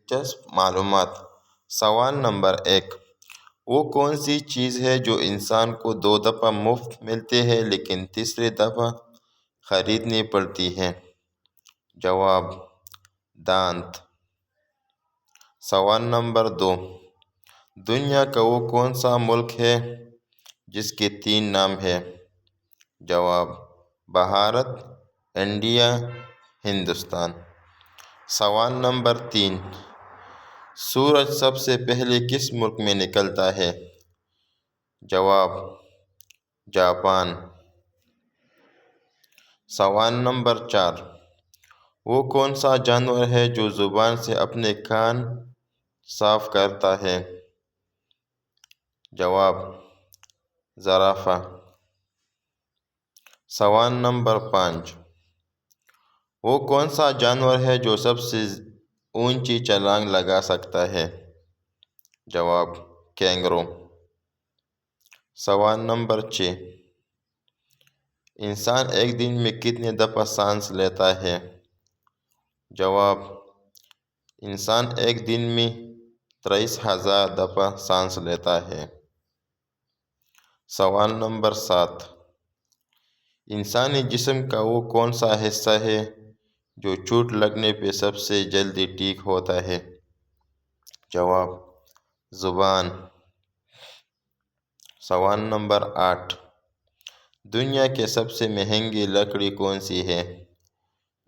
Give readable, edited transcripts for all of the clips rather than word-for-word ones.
دلچسپ معلومات۔ سوال نمبر 1، وہ کون سی چیز ہے جو انسان کو 2 دفعہ مفت ملتی ہے لیکن تیسری دفعہ خریدنی پڑتی ہے؟ جواب: دانت۔ سوال نمبر 2، دنیا کا وہ کون سا ملک ہے جس کے 3 نام ہیں؟ جواب: بھارت، انڈیا، ہندوستان۔ سوال نمبر 3، سورج سب سے پہلے کس ملک میں نکلتا ہے؟ جواب: جاپان۔ سوال نمبر 4، وہ کون سا جانور ہے جو زبان سے اپنے کان صاف کرتا ہے؟ جواب: زرافہ۔ سوال نمبر 5، وہ کون سا جانور ہے جو سب سے اونچی چھلانگ لگا سکتا ہے؟ جواب: کینگرو۔ سوال نمبر 6، انسان ایک دن میں کتنے دفعہ سانس لیتا ہے؟ جواب: انسان ایک دن میں 23,000 دفعہ سانس لیتا ہے۔ سوال نمبر 7، انسانی جسم کا وہ کون سا حصہ ہے جو چوٹ لگنے پہ سب سے جلدی ٹھیک ہوتا ہے؟ جواب: زبان۔ سوال نمبر 8، دنیا کی سب سے مہنگی لکڑی کون سی ہے؟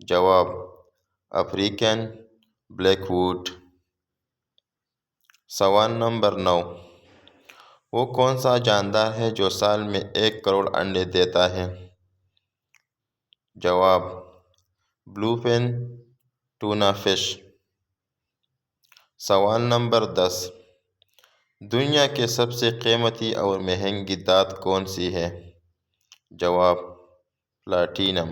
جواب: افریقن بلیک ووڈ۔ سوال نمبر 9، وہ کون سا جاندار ہے جو سال میں 1 کروڑ انڈے دیتا ہے؟ جواب: بلو فن ٹونا فش۔ سوال نمبر 10، دنیا کی سب سے قیمتی اور مہنگی دھات کون سی ہے؟ جواب: پلاٹینم۔